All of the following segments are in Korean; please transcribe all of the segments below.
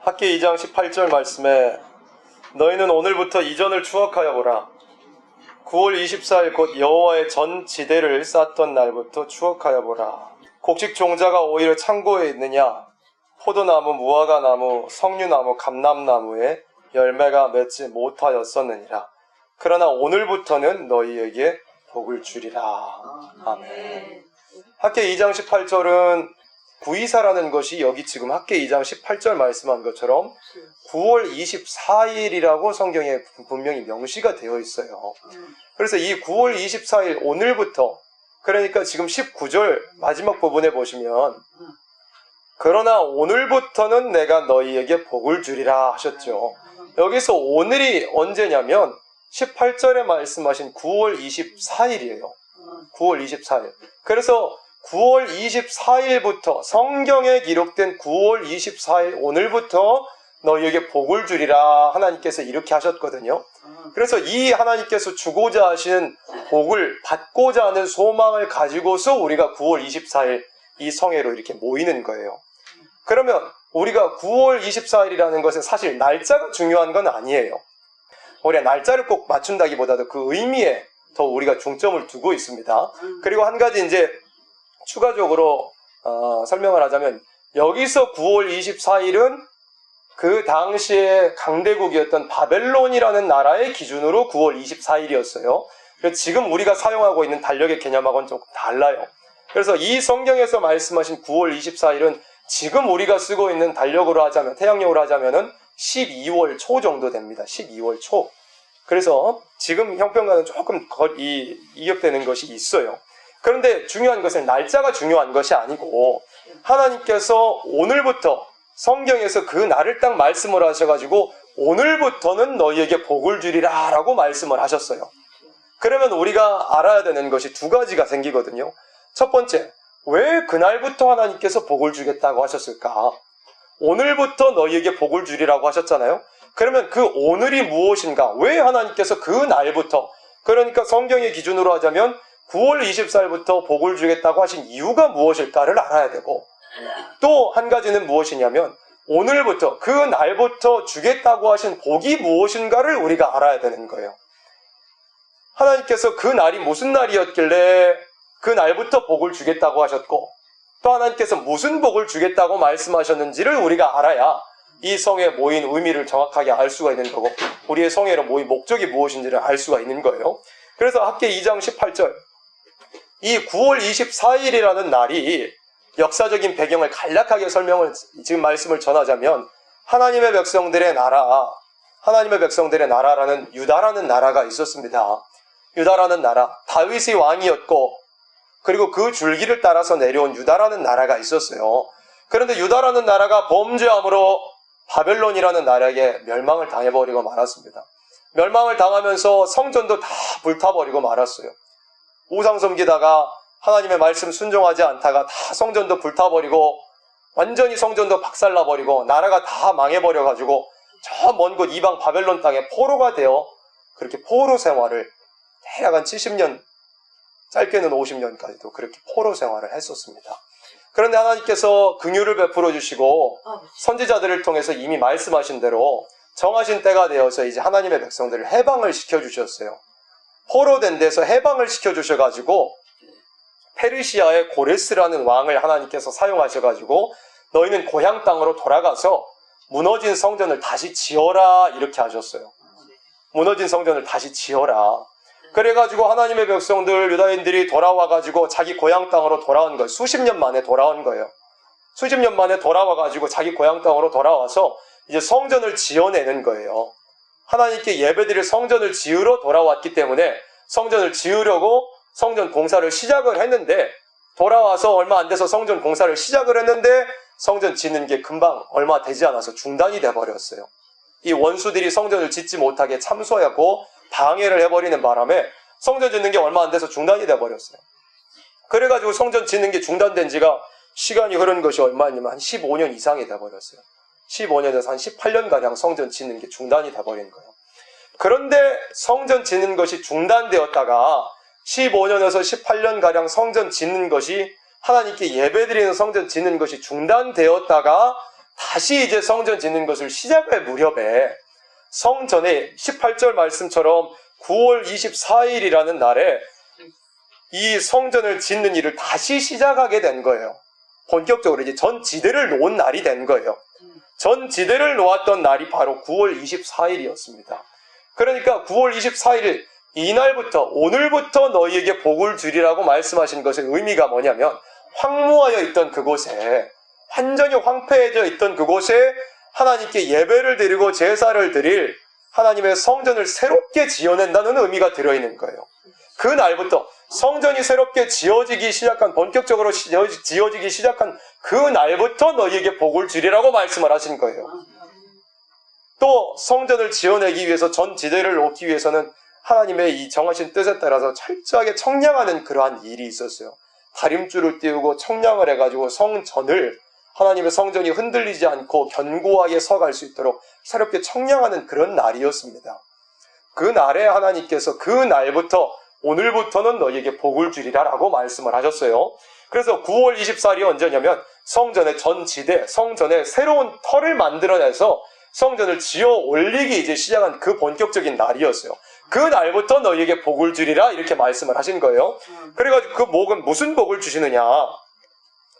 학기 2장 18절 말씀에 너희는 오늘부터 이전을 추억하여 보라. 9월 24일 곧 여호와의 전 지대를 쌓던 날부터 추억하여 보라. 곡식 종자가 오히려 창고에 있느냐? 포도나무, 무화과나무, 석류나무, 감람나무에 열매가 맺지 못하였었느니라. 그러나 오늘부터는 너희에게 복을 주리라. 아멘. 학기 2장 18절은 구이사라는 것이 여기 지금 학기 2장 18절 말씀한 것처럼 9월 24일이라고 성경에 분명히 명시가 되어 있어요. 그래서 이 9월 24일 오늘부터, 그러니까 지금 19절 마지막 부분에 보시면 그러나 오늘부터는 내가 너희에게 복을 주리라 하셨죠. 여기서 오늘이 언제냐면 18절에 말씀하신 9월 24일이에요. 9월 24일. 그래서 9월 24일부터 성경에 기록된 9월 24일 오늘부터 너희에게 복을 주리라 하나님께서 이렇게 하셨거든요. 그래서 이 하나님께서 주고자 하시는 복을 받고자 하는 소망을 가지고서 우리가 9월 24일 이 성회로 이렇게 모이는 거예요. 그러면 우리가 9월 24일이라는 것은 사실 날짜가 중요한 건 아니에요. 우리가 날짜를 꼭 맞춘다기보다도 그 의미에 더 우리가 중점을 두고 있습니다. 그리고 한 가지 이제 추가적으로 설명을 하자면 여기서 9월 24일은 그 당시에 강대국이었던 바벨론이라는 나라의 기준으로 9월 24일이었어요. 그래서 지금 우리가 사용하고 있는 달력의 개념하고는 조금 달라요. 그래서 이 성경에서 말씀하신 9월 24일은 지금 우리가 쓰고 있는 달력으로 하자면, 태양력으로 하자면은 12월 초 정도 됩니다. 12월 초. 그래서 지금 형평과는 조금 이격되는 것이 있어요. 그런데 중요한 것은 날짜가 중요한 것이 아니고 하나님께서 오늘부터 성경에서 그 날을 딱 말씀을 하셔가지고 오늘부터는 너희에게 복을 주리라 라고 말씀을 하셨어요. 그러면 우리가 알아야 되는 것이 두 가지가 생기거든요. 첫 번째, 왜 그날부터 하나님께서 복을 주겠다고 하셨을까? 오늘부터 너희에게 복을 주리라고 하셨잖아요. 그러면 그 오늘이 무엇인가? 왜 하나님께서 그 날부터, 그러니까 성경의 기준으로 하자면 9월 24일부터 복을 주겠다고 하신 이유가 무엇일까를 알아야 되고, 또 한 가지는 무엇이냐면 오늘부터 그 날부터 주겠다고 하신 복이 무엇인가를 우리가 알아야 되는 거예요. 하나님께서 그 날이 무슨 날이었길래 그 날부터 복을 주겠다고 하셨고, 또 하나님께서 무슨 복을 주겠다고 말씀하셨는지를 우리가 알아야 이 성회에 모인 의미를 정확하게 알 수가 있는 거고, 우리의 성회로 모인 목적이 무엇인지를 알 수가 있는 거예요. 그래서 학기 2장 18절, 이 9월 24일이라는 날이 역사적인 배경을 간략하게 지금 말씀을 전하자면 하나님의 백성들의 나라라는 유다라는 나라가 있었습니다. 유다라는 나라, 다윗이 왕이었고, 그리고 그 줄기를 따라서 내려온 유다라는 나라가 있었어요. 그런데 유다라는 나라가 범죄함으로 바벨론이라는 나라에게 멸망을 당해버리고 말았습니다. 멸망을 당하면서 성전도 다 불타버리고 말았어요. 우상 섬기다가 하나님의 말씀 순종하지 않다가 다 성전도 불타버리고 완전히 성전도 박살나버리고 나라가 다 망해버려가지고 저 먼 곳 이방 바벨론 땅에 포로가 되어 그렇게 포로 생활을 대략 한 70년, 짧게는 50년까지도 그렇게 포로 생활을 했었습니다. 그런데 하나님께서 긍휼을 베풀어 주시고 선지자들을 통해서 이미 말씀하신 대로 정하신 때가 되어서 이제 하나님의 백성들을 해방을 시켜주셨어요. 포로된 데서 해방을 시켜주셔가지고 페르시아의 고레스라는 왕을 하나님께서 사용하셔가지고 너희는 고향 땅으로 돌아가서 무너진 성전을 다시 지어라 이렇게 하셨어요. 무너진 성전을 다시 지어라. 그래가지고 하나님의 백성들 유다인들이 돌아와가지고 자기 고향 땅으로 돌아온 거예요. 수십 년 만에 돌아온 거예요. 수십 년 만에 돌아와가지고 자기 고향 땅으로 돌아와서 이제 성전을 지어내는 거예요. 하나님께 예배드릴 성전을 지으러 돌아왔기 때문에 성전을 지으려고 성전 공사를 시작을 했는데, 돌아와서 얼마 안 돼서 성전 공사를 시작을 했는데 성전 짓는 게 금방 얼마 되지 않아서 중단이 돼버렸어요. 이 원수들이 성전을 짓지 못하게 참소하고 방해를 해버리는 바람에 성전 짓는 게 얼마 안 돼서 중단이 돼버렸어요. 그래가지고 성전 짓는 게 중단된 지가 시간이 흐른 것이 얼마냐면 한 15년 이상이 돼버렸어요. 15년에서 한 18년가량 성전 짓는 게 중단이 돼버린 거예요. 그런데 성전 짓는 것이 중단되었다가 15년에서 18년가량 성전 짓는 것이, 하나님께 예배드리는 성전 짓는 것이 중단되었다가 다시 이제 성전 짓는 것을 시작할 무렵에 성전의 18절 말씀처럼 9월 24일이라는 날에 이 성전을 짓는 일을 다시 시작하게 된 거예요. 본격적으로 이제 전 지대를 놓은 날이 된 거예요. 전 지대를 놓았던 날이 바로 9월 24일이었습니다. 그러니까 9월 24일 이날부터 오늘부터 너희에게 복을 주리라고 말씀하신 것의 의미가 뭐냐면 황무하여 있던 그곳에 완전히 황폐해져 있던 그곳에 하나님께 예배를 드리고 제사를 드릴 하나님의 성전을 새롭게 지어낸다는 의미가 들어있는 거예요. 그 날부터 성전이 새롭게 지어지기 시작한 본격적으로 지어지기 시작한 그 날부터 너희에게 복을 주리라고 말씀을 하신 거예요. 또 성전을 지어내기 위해서 전 지대를 놓기 위해서는 하나님의 이 정하신 뜻에 따라서 철저하게 청량하는 그러한 일이 있었어요. 다림줄을 띄우고 청량을 해가지고 성전을 하나님의 성전이 흔들리지 않고 견고하게 서갈 수 있도록 새롭게 청량하는 그런 날이었습니다. 그 날에 하나님께서 그 날부터 오늘부터는 너희에게 복을 주리라 라고 말씀을 하셨어요. 그래서 9월 24일이 언제냐면 성전의 전 지대, 성전의 새로운 터를 만들어내서 성전을 지어 올리기 이제 시작한 그 본격적인 날이었어요. 그 날부터 너희에게 복을 주리라 이렇게 말씀을 하신 거예요. 그래가지고 그 복은 무슨 복을 주시느냐?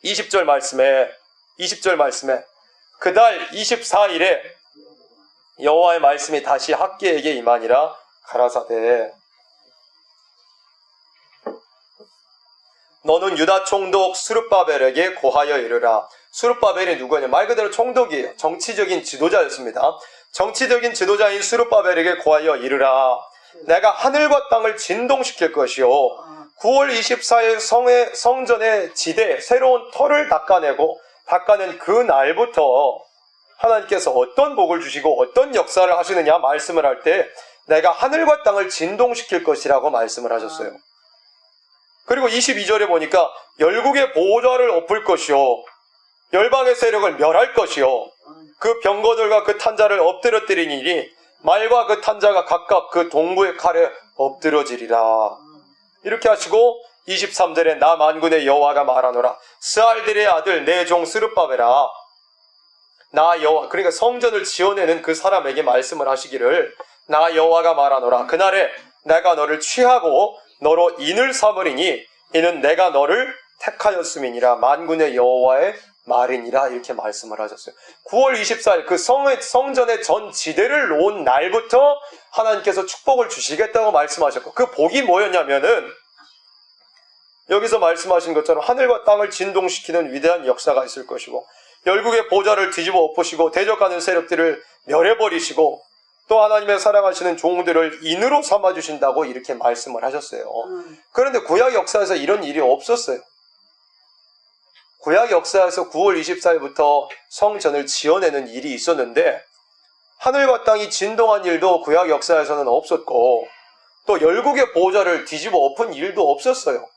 20절 말씀에 그달 24일에 여호와의 말씀이 다시 학개에게 임하니라 가라사대 너는 유다 총독 스룹바벨에게 고하여 이르라. 스룹바벨이 누구냐? 말 그대로 총독이에요. 정치적인 지도자였습니다. 정치적인 지도자인 스룹바벨에게 고하여 이르라. 내가 하늘과 땅을 진동시킬 것이요 9월 24일 성전의 지대 새로운 터를 닦아낸 그 날부터 하나님께서 어떤 복을 주시고 어떤 역사를 하시느냐 말씀을 할 때 내가 하늘과 땅을 진동시킬 것이라고 말씀을 하셨어요. 그리고 22절에 보니까 열국의 보호자를 엎을 것이요 열방의 세력을 멸할 것이요 그 병거들과 그 탄자를 엎드러뜨리니 말과 그 탄자가 각각 그 동부의 칼에 엎드러지리라. 이렇게 하시고 23절에 나 만군의 여호와가 말하노라. 스알들의 아들 내 종 스룹바벨아 나 여호와, 그러니까 성전을 지어내는 그 사람에게 말씀을 하시기를 나 여호와가 말하노라. 그날에 내가 너를 취하고 너로 인을 삼으리니 이는 내가 너를 택하였음이니라. 만군의 여호와의 말이니라. 이렇게 말씀을 하셨어요. 9월 24일 그 성전의 전 지대를 놓은 날부터 하나님께서 축복을 주시겠다고 말씀하셨고 그 복이 뭐였냐면은 여기서 말씀하신 것처럼 하늘과 땅을 진동시키는 위대한 역사가 있을 것이고 열국의 보좌를 뒤집어 엎으시고 대적하는 세력들을 멸해버리시고 또 하나님의 사랑하시는 종들을 인으로 삼아주신다고 이렇게 말씀을 하셨어요. 그런데 구약 역사에서 이런 일이 없었어요. 구약 역사에서 9월 24일부터 성전을 지어내는 일이 있었는데 하늘과 땅이 진동한 일도 구약 역사에서는 없었고 또 열국의 보좌를 뒤집어 엎은 일도 없었어요.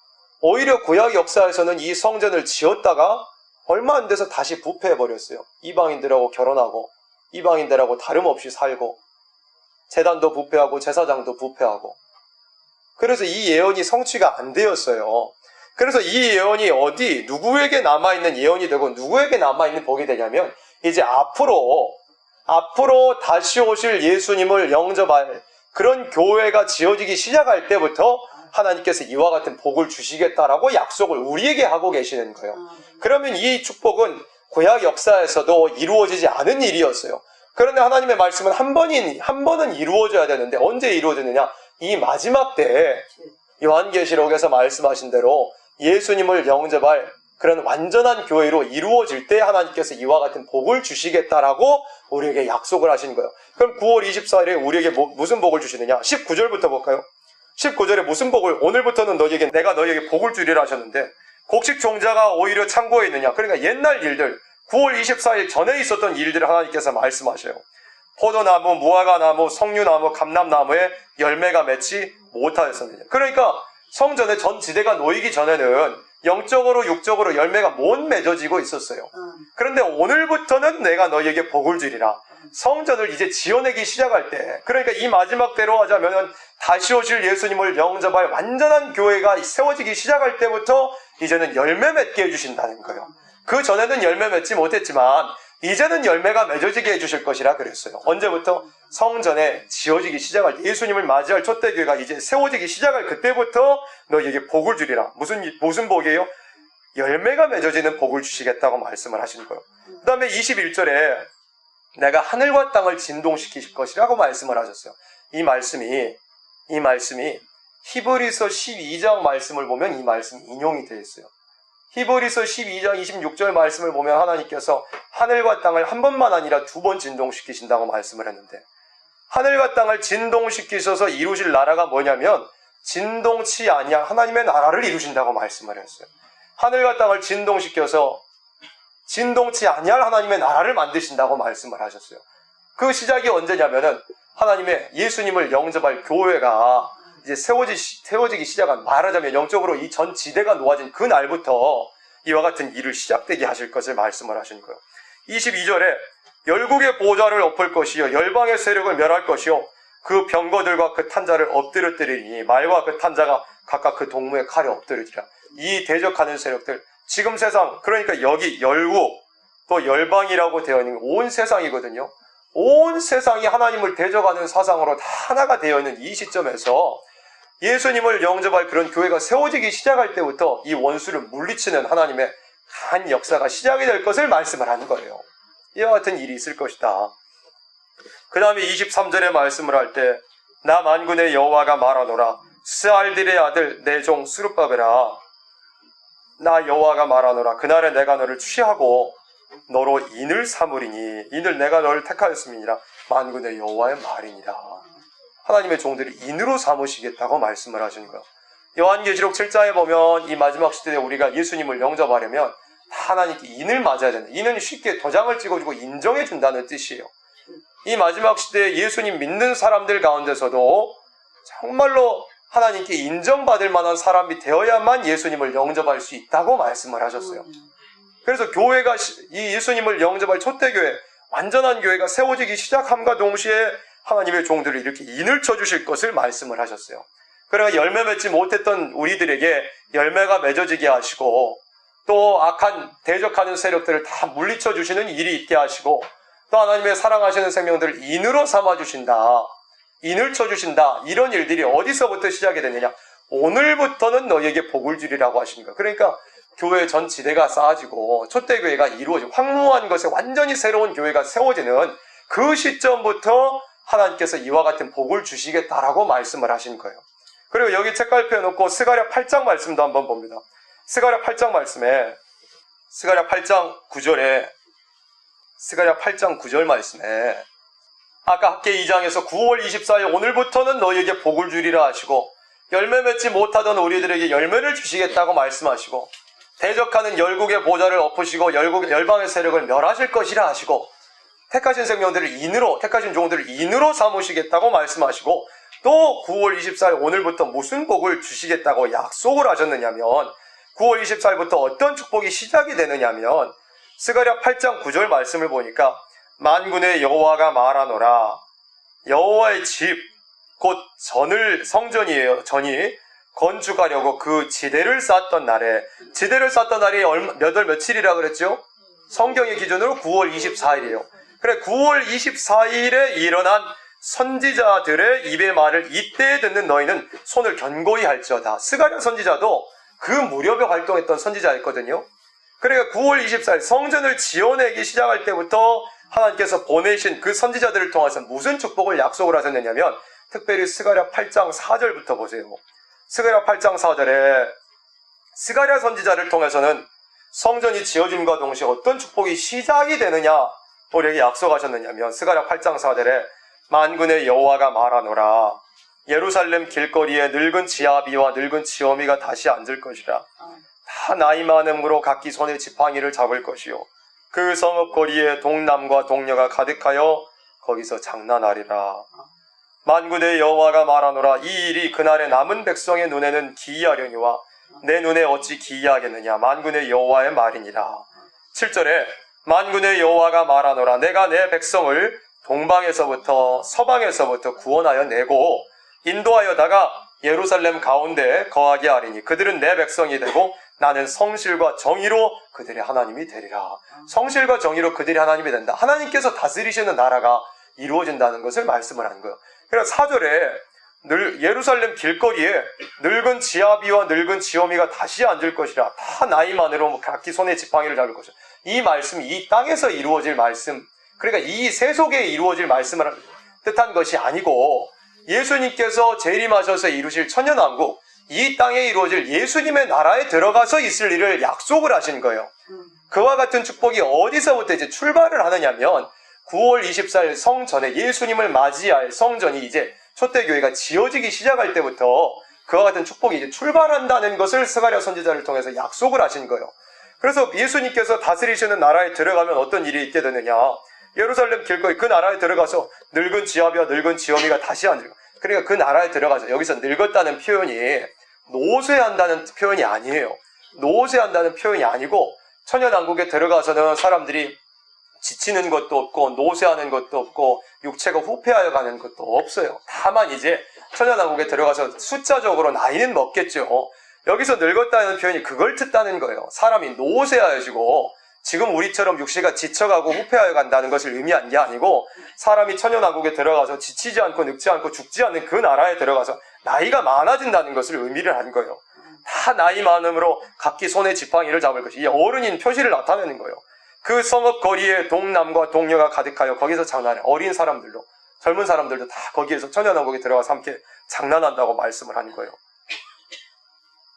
오히려 구약 역사에서는 이 성전을 지었다가 얼마 안 돼서 다시 부패해버렸어요. 이방인들하고 결혼하고 이방인들하고 다름없이 살고 제단도 부패하고 제사장도 부패하고 그래서 이 예언이 성취가 안 되었어요. 그래서 이 예언이 누구에게 남아있는 예언이 되고 누구에게 남아있는 복이 되냐면 이제 앞으로 다시 오실 예수님을 영접할 그런 교회가 지어지기 시작할 때부터 하나님께서 이와 같은 복을 주시겠다라고 약속을 우리에게 하고 계시는 거예요. 그러면 이 축복은 구약 역사에서도 이루어지지 않은 일이었어요. 그런데 하나님의 말씀은 한 번은 이루어져야 되는데 언제 이루어지느냐? 이 마지막 때에 요한계시록에서 말씀하신 대로 예수님을 영접할 그런 완전한 교회로 이루어질 때 하나님께서 이와 같은 복을 주시겠다라고 우리에게 약속을 하신 거예요. 그럼 9월 24일에 우리에게 무슨 복을 주시느냐? 19절부터 볼까요? 19절에 무슨 복을, 오늘부터는 내가 너희에게 복을 주리라 하셨는데 곡식 종자가 오히려 창고에 있느냐? 그러니까 옛날 일들, 9월 24일 전에 있었던 일들을 하나님께서 말씀하셔요. 포도나무, 무화과나무, 석류나무, 감람나무에 열매가 맺지 못하였습니다. 그러니까 성전의 전 지대가 놓이기 전에는 영적으로 육적으로 열매가 못 맺어지고 있었어요. 그런데 오늘부터는 내가 너희에게 복을 주리라. 성전을 이제 지어내기 시작할 때, 그러니까 이 마지막 때로 하자면은 다시 오실 예수님을 영접할 완전한 교회가 세워지기 시작할 때부터 이제는 열매 맺게 해주신다는 거예요. 그 전에는 열매 맺지 못했지만 이제는 열매가 맺어지게 해주실 것이라 그랬어요. 언제부터? 성전에 지어지기 시작할 때, 예수님을 맞이할 촛대교회가 이제 세워지기 시작할 그때부터 너희에게 복을 주리라. 무슨 복이에요? 열매가 맺어지는 복을 주시겠다고 말씀을 하신 거예요. 그 다음에 21절에 내가 하늘과 땅을 진동시키실 것이라고 말씀을 하셨어요. 이 말씀이 히브리서 12장 말씀을 보면 이 말씀이 인용이 되어 있어요. 히브리서 12장 26절 말씀을 보면 하나님께서 하늘과 땅을 한 번만 아니라 두 번 진동시키신다고 말씀을 했는데, 하늘과 땅을 진동시키셔서 이루실 나라가 뭐냐면 진동치 아니한 하나님의 나라를 이루신다고 말씀을 했어요. 하늘과 땅을 진동시켜서 진동치 아니할 하나님의 나라를 만드신다고 말씀을 하셨어요. 그 시작이 언제냐면은 하나님의 예수님을 영접할 교회가 이제 세워지기 시작한, 말하자면 영적으로 이 전 지대가 놓아진 그 날부터 이와 같은 일을 시작되게 하실 것을 말씀을 하신 거예요. 22절에 열국의 보좌를 엎을 것이요 열방의 세력을 멸할 것이요 그 병거들과 그 탄자를 엎드려뜨리니 말과 그 탄자가 각각 그 동무의 칼에 엎드리리라. 이 대적하는 세력들, 지금 세상, 그러니까 여기 열국 또 열방이라고 되어 있는 온 세상이거든요. 온 세상이 하나님을 대적하는 사상으로 다 하나가 되어 있는 이 시점에서 예수님을 영접할 그런 교회가 세워지기 시작할 때부터 이 원수를 물리치는 하나님의 한 역사가 시작이 될 것을 말씀을 하는 거예요. 이와 같은 일이 있을 것이다. 그 다음에 23절에 말씀을 할 때 나 만군의 여호와가 말하노라 스알딜의 아들 내 종 스룹바벨아 나 여호와가 말하노라 그날에 내가 너를 취하고 너로 인을 삼으리니 이늘 내가 너를 택하였음이니라 만군의 여호와의 말이니라. 하나님의 종들이 인으로 삼으시겠다고 말씀을 하시는 거예요. 요한계시록 7장에 보면 이 마지막 시대에 우리가 예수님을 영접하려면 다 하나님께 인을 맞아야 된다. 인은 쉽게 도장을 찍어주고 인정해준다는 뜻이에요. 이 마지막 시대에 예수님 믿는 사람들 가운데서도 정말로 하나님께 인정받을 만한 사람이 되어야만 예수님을 영접할 수 있다고 말씀을 하셨어요. 그래서 교회가 이 예수님을 영접할 촛대교회, 완전한 교회가 세워지기 시작함과 동시에 하나님의 종들을 이렇게 인을 쳐주실 것을 말씀을 하셨어요. 그러니까 열매 맺지 못했던 우리들에게 열매가 맺어지게 하시고 또 악한 대적하는 세력들을 다 물리쳐 주시는 일이 있게 하시고 또 하나님의 사랑하시는 생명들을 인으로 삼아주신다. 인을 쳐주신다. 이런 일들이 어디서부터 시작이 되느냐. 오늘부터는 너희에게 복을 주리라고 하십니다. 그러니까 교회 전 지대가 쌓아지고 촛대교회가 이루어지고 황무한 것에 완전히 새로운 교회가 세워지는 그 시점부터 하나님께서 이와 같은 복을 주시겠다라고 말씀을 하신 거예요. 그리고 여기 책갈피에 놓고 스가랴 8장 말씀도 한번 봅니다. 스가랴 8장 말씀에 스가랴 8장 9절에 스가랴 8장 9절 말씀에 아까 학계 2장에서 9월 24일 오늘부터는 너희에게 복을 주리라 하시고 열매 맺지 못하던 우리들에게 열매를 주시겠다고 말씀하시고 대적하는 열국의 보좌를 엎으시고 열방의 세력을 멸하실 것이라 하시고 택하신 생명들을 인으로, 택하신 종들을 인으로 삼으시겠다고 말씀하시고 또 9월 24일 오늘부터 무슨 복을 주시겠다고 약속을 하셨느냐면 9월 24일부터 어떤 축복이 시작이 되느냐면 스가랴 8장 9절 말씀을 보니까 만군의 여호와가 말하노라 여호와의 집 곧 성전이에요. 전이 건축하려고 그 지대를 쌓던 날에 지대를 쌓던 날이 몇 월 며칠이라 그랬죠? 성경의 기준으로 9월 24일이에요. 그래 9월 24일에 일어난 선지자들의 입의 말을 이때에 듣는 너희는 손을 견고히 할지어다. 스가랴 선지자도 그 무렵에 활동했던 선지자였거든요. 그러니까 9월 24일 성전을 지어내기 시작할 때부터 하나님께서 보내신 그 선지자들을 통해서 무슨 축복을 약속을 하셨느냐면 특별히 스가랴 8장 4절부터 보세요. 스가랴 8장 4절에 스가랴 선지자를 통해서는 성전이 지어짐과 동시에 어떤 축복이 시작이 되느냐 우리에게 약속하셨느냐면 스가랴 8장 4절에 만군의 여호와가 말하노라 예루살렘 길거리에 늙은 지아비와 늙은 지어미가 다시 앉을 것이라 다 나이 많음으로 각기 손에 지팡이를 잡을 것이요 그 성읍 거리에 동남과 동녀가 가득하여 거기서 장난하리라. 만군의 여호와가 말하노라 이 일이 그날의 남은 백성의 눈에는 기이하려니와 내 눈에 어찌 기이하겠느냐 만군의 여호와의 말이니라. 7절에 만군의 여호와가 말하노라 내가 내 백성을 동방에서부터 서방에서부터 구원하여 내고 인도하여다가 예루살렘 가운데 거하게 하리니 그들은 내 백성이 되고 나는 성실과 정의로 그들의 하나님이 되리라. 성실과 정의로 그들의 하나님이 된다. 하나님께서 다스리시는 나라가 이루어진다는 것을 말씀을 하는 거예요. 그래서 4절에 예루살렘 길거리에 늙은 지아비와 늙은 지오미가 다시 앉을 것이라. 다 나이 많으로 각기 손에 지팡이를 잡을 것이라. 이 말씀이 이 땅에서 이루어질 말씀, 그러니까 이 세속에 이루어질 말씀을 뜻한 것이 아니고 예수님께서 재림하셔서 이루실 천년왕국, 이 땅에 이루어질 예수님의 나라에 들어가서 있을 일을 약속을 하신 거예요. 그와 같은 축복이 어디서부터 이제 출발을 하느냐면 9월 24일 성전에 예수님을 맞이할 성전이 이제 초대교회가 지어지기 시작할 때부터 그와 같은 축복이 이제 출발한다는 것을 스가랴 선지자를 통해서 약속을 하신 거예요. 그래서 예수님께서 다스리시는 나라에 들어가면 어떤 일이 있게 되느냐. 예루살렘 길거리 그 나라에 들어가서 늙은 지아비와 늙은 지오미가 다시 앉을. 그러니까 그 나라에 들어가서 여기서 늙었다는 표현이 노쇠한다는 표현이 아니에요. 노쇠한다는 표현이 아니고 천년왕국에 들어가서는 사람들이 지치는 것도 없고 노쇠하는 것도 없고 육체가 후패하여 가는 것도 없어요. 다만 이제 천년왕국에 들어가서 숫자적으로 나이는 먹겠죠. 여기서 늙었다는 표현이 그걸 뜻다는 거예요. 사람이 노쇠하여지고 지금 우리처럼 육체가 지쳐가고 후패하여 간다는 것을 의미한 게 아니고 사람이 천년왕국에 들어가서 지치지 않고 늙지 않고 죽지 않는 그 나라에 들어가서 나이가 많아진다는 것을 의미를 한 거예요. 다 나이 많음으로 각기 손에 지팡이를 잡을 것이 이 어른인 표시를 나타내는 거예요. 그 성읍 거리에 동남과 동녀가 가득하여 거기서 장난해. 어린 사람들도 젊은 사람들도 다 거기에서 천년왕국에 들어가서 함께 장난한다고 말씀을 한 거예요.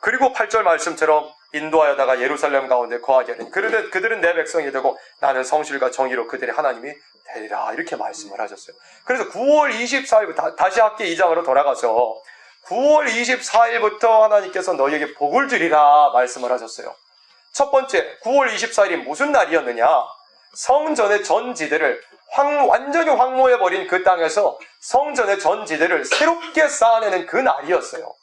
그리고 8절 말씀처럼 인도하여다가 예루살렘 가운데 거하게 하리니 그들은 내 백성이 되고 나는 성실과 정의로 그들의 하나님이 되리라. 이렇게 말씀을 하셨어요. 그래서 9월 24일 다시 학기 2장으로 돌아가서 9월 24일부터 하나님께서 너희에게 복을 주리라 말씀을 하셨어요. 첫 번째 9월 24일이 무슨 날이었느냐. 성전의 전지대를 완전히 황무해버린 그 땅에서 성전의 전지대를 새롭게 쌓아내는 그 날이었어요.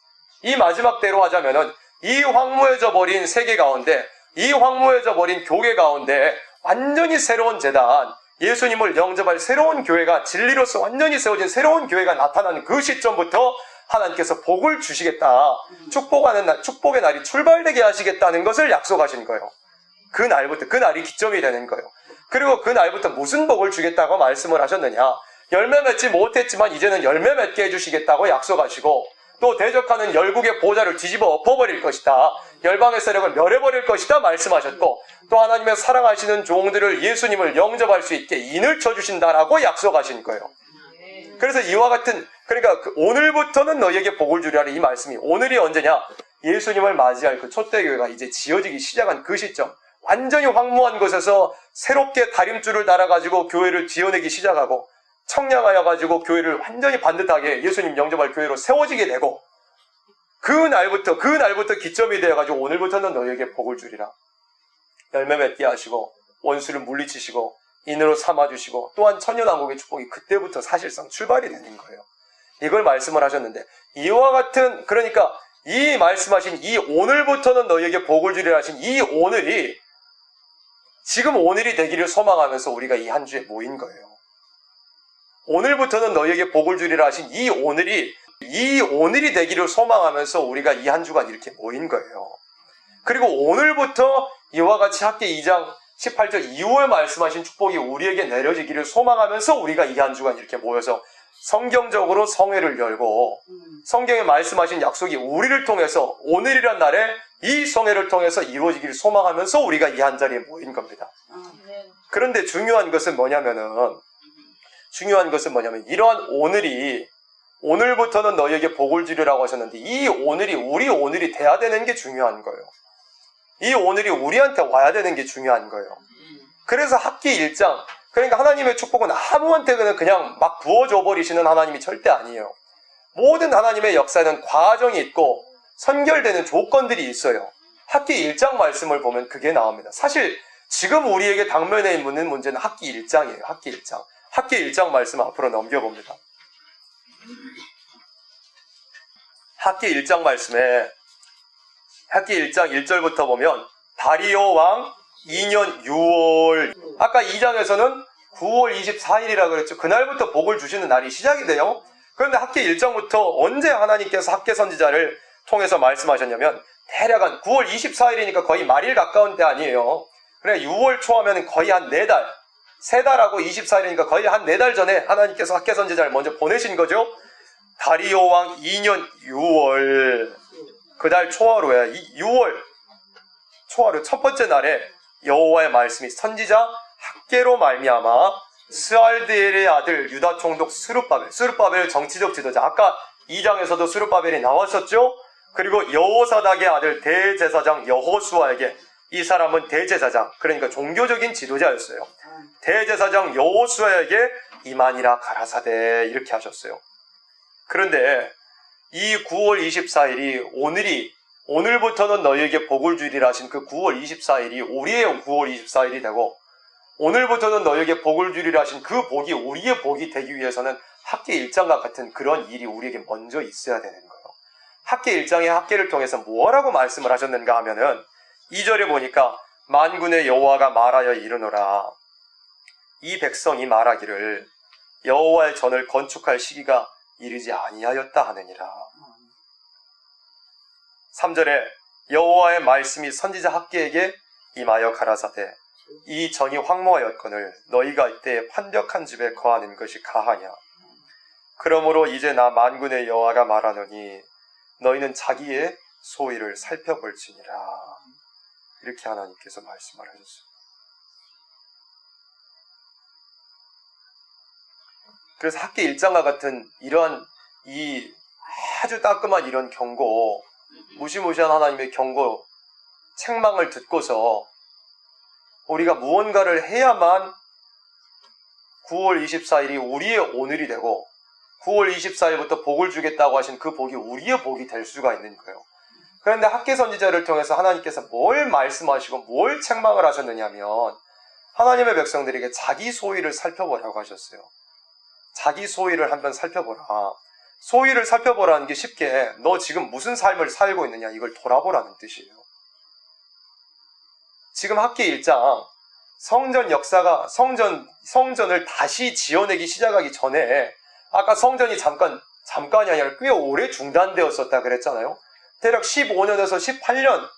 이 마지막 때로 하자면은 이 황무해져 버린 세계 가운데, 이 황무해져 버린 교회 가운데 완전히 새로운 재단, 예수님을 영접할 새로운 교회가 진리로서 완전히 세워진 새로운 교회가 나타나는 그 시점부터 하나님께서 복을 주시겠다. 축복의 날이 출발되게 하시겠다는 것을 약속하신 거예요. 그 날부터, 그 날이 기점이 되는 거예요. 그리고 그 날부터 무슨 복을 주겠다고 말씀을 하셨느냐. 열매 맺지 못했지만 이제는 열매 맺게 해주시겠다고 약속하시고 또 대적하는 열국의 보좌를 뒤집어 엎어버릴 것이다. 열방의 세력을 멸해버릴 것이다 말씀하셨고 또 하나님의 사랑하시는 종들을 예수님을 영접할 수 있게 인을 쳐주신다라고 약속하신 거예요. 그래서 이와 같은 그러니까 오늘부터는 너희에게 복을 주리라 이 말씀이 오늘이 언제냐? 예수님을 맞이할 그 초대교회가 이제 지어지기 시작한 그 시점 완전히 황무한 곳에서 새롭게 다림줄을 달아가지고 교회를 지어내기 시작하고 청량하여가지고 교회를 완전히 반듯하게 예수님 영접할 교회로 세워지게 되고 그 날부터 기점이 되어가지고 오늘부터는 너희에게 복을 주리라. 열매 맺게 하시고 원수를 물리치시고 인으로 삼아주시고 또한 천년왕국의 축복이 그때부터 사실상 출발이 되는 거예요. 이걸 말씀을 하셨는데 이와 같은 그러니까 이 말씀하신 이 오늘부터는 너희에게 복을 주리라 하신 이 오늘이 지금 오늘이 되기를 소망하면서 우리가 이 한 주에 모인 거예요. 오늘부터는 너희에게 복을 주리라 하신 이 오늘이 되기를 소망하면서 우리가 이 한 주간 이렇게 모인 거예요. 그리고 오늘부터 이와 같이 학기 2장 18절 이후에 말씀하신 축복이 우리에게 내려지기를 소망하면서 우리가 이 한 주간 이렇게 모여서 성경적으로 성회를 열고 성경에 말씀하신 약속이 우리를 통해서 오늘이란 날에 이 성회를 통해서 이루어지기를 소망하면서 우리가 이 한 자리에 모인 겁니다. 그런데 중요한 것은 뭐냐면 이러한 오늘부터는 너희에게 복을 주리라고 하셨는데 이 오늘이 우리 오늘이 돼야 되는 게 중요한 거예요. 이 오늘이 우리한테 와야 되는 게 중요한 거예요. 그래서 학기 1장 그러니까 하나님의 축복은 아무한테나 그냥 막 부어줘 버리시는 하나님이 절대 아니에요. 모든 하나님의 역사는 과정이 있고 선결되는 조건들이 있어요. 학기 1장 말씀을 보면 그게 나옵니다. 사실 지금 우리에게 당면에 있는 문제는 학기 1장이에요. 학기 1장. 학기 1장 말씀 앞으로 넘겨봅니다. 학기 1장 말씀에 학기 1장 1절부터 보면 다리오 왕 2년 6월 아까 2장에서는 9월 24일이라 그랬죠. 그날부터 복을 주시는 날이 시작이 돼요. 그런데 학기 1장부터 언제 하나님께서 학계 선지자를 통해서 말씀하셨냐면 대략 한 9월 24일이니까 거의 말일 가까운 때 아니에요. 그래 6월 초하면 거의 한 4달, 3달하고 24일이니까 거의 한 4달 전에 하나님께서 학개 선지자를 먼저 보내신 거죠. 다리오 왕 2년 6월 그 달 초하루에 6월 초하루 첫 번째 날에 여호와의 말씀이 선지자 학개로 말미암아 스알디엘의 아들 유다 총독 스룹바벨 정치적 지도자, 아까 2장에서도 스룹바벨이 나왔었죠. 그리고 여호사닥의 아들 대제사장 여호수아에게, 이 사람은 대제사장, 그러니까 종교적인 지도자였어요. 대제사장 여호수아에게 이만희라 가라사대 이렇게 하셨어요. 그런데 이 9월 24일이 오늘부터는 너희에게 복을 주리라 하신 그 9월 24일이 우리의 9월 24일이 되고, 오늘부터는 너희에게 복을 주리라 하신 그 복이 우리의 복이 되기 위해서는 학개 1장과 같은 그런 일이 우리에게 먼저 있어야 되는 거예요. 학개 1장의 학개를 통해서 뭐라고 말씀을 하셨는가 하면은 2절에 보니까 만군의 여호와가 말하여 이르노라, 이 백성이 말하기를 여호와의 전을 건축할 시기가 이르지 아니하였다 하느니라. 3절에 여호와의 말씀이 선지자 학개에게 임하여 가라사대 이 전이 황무하였거늘 너희가 이때 판벽한 집에 거하는 것이 가하냐. 그러므로 이제 나 만군의 여호와가 말하노니 너희는 자기의 소위를 살펴볼지니라. 이렇게 하나님께서 말씀을 하셨어요. 그래서 학개 1장과 같은 이러한 이 아주 따끔한 이런 경고, 무시무시한 하나님의 경고, 책망을 듣고서 우리가 무언가를 해야만 9월 24일이 우리의 오늘이 되고 9월 24일부터 복을 주겠다고 하신 그 복이 우리의 복이 될 수가 있는 거예요. 그런데 학개 선지자를 통해서 하나님께서 뭘 말씀하시고 뭘 책망을 하셨느냐면 하나님의 백성들에게 자기 소위를 살펴보라고 하셨어요. 자기 소위를 한번 살펴보라. 소위를 살펴보라는 게 쉽게 너 지금 무슨 삶을 살고 있느냐 이걸 돌아보라는 뜻이에요. 지금 학개 1장 성전 역사가 성전을 다시 지어내기 시작하기 전에 아까 성전이 잠깐이 아니라 꽤 오래 중단되었었다 그랬잖아요. 대략 15년에서 18년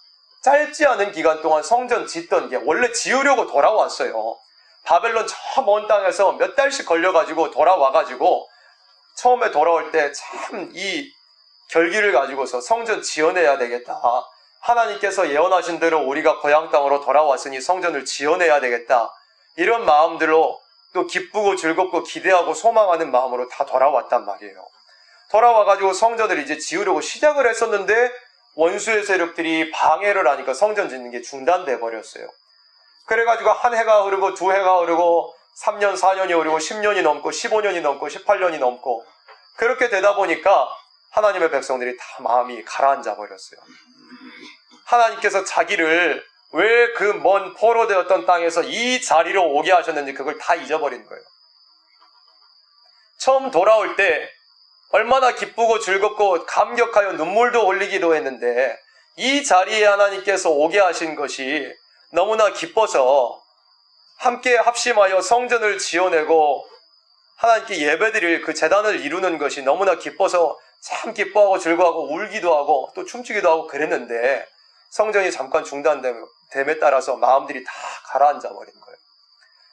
짧지 않은 기간 동안 성전 짓던 게 원래 지으려고 돌아왔어요. 바벨론 저 먼 땅에서 몇 달씩 걸려가지고 돌아와가지고 처음에 돌아올 때 참 이 결기를 가지고서 성전 지어내야 되겠다. 하나님께서 예언하신 대로 우리가 고향 땅으로 돌아왔으니 성전을 지어내야 되겠다. 이런 마음들로 또 기쁘고 즐겁고 기대하고 소망하는 마음으로 다 돌아왔단 말이에요. 돌아와가지고 성전을 이제 지으려고 시작을 했었는데 원수의 세력들이 방해를 하니까 성전 짓는 게 중단돼 버렸어요. 그래가지고 한 해가 흐르고 두 해가 흐르고 3년, 4년이 흐르고 10년이 넘고 15년이 넘고 18년이 넘고 그렇게 되다 보니까 하나님의 백성들이 다 마음이 가라앉아 버렸어요. 하나님께서 자기를 왜 그 먼 포로되었던 땅에서 이 자리로 오게 하셨는지 그걸 다 잊어버린 거예요. 처음 돌아올 때 얼마나 기쁘고 즐겁고 감격하여 눈물도 흘리기도 했는데 이 자리에 하나님께서 오게 하신 것이 너무나 기뻐서 함께 합심하여 성전을 지어내고 하나님께 예배드릴 그 제단을 이루는 것이 너무나 기뻐서 참 기뻐하고 즐거워하고 울기도 하고 또 춤추기도 하고 그랬는데 성전이 잠깐 중단됨에 따라서 마음들이 다 가라앉아 버린 거예요.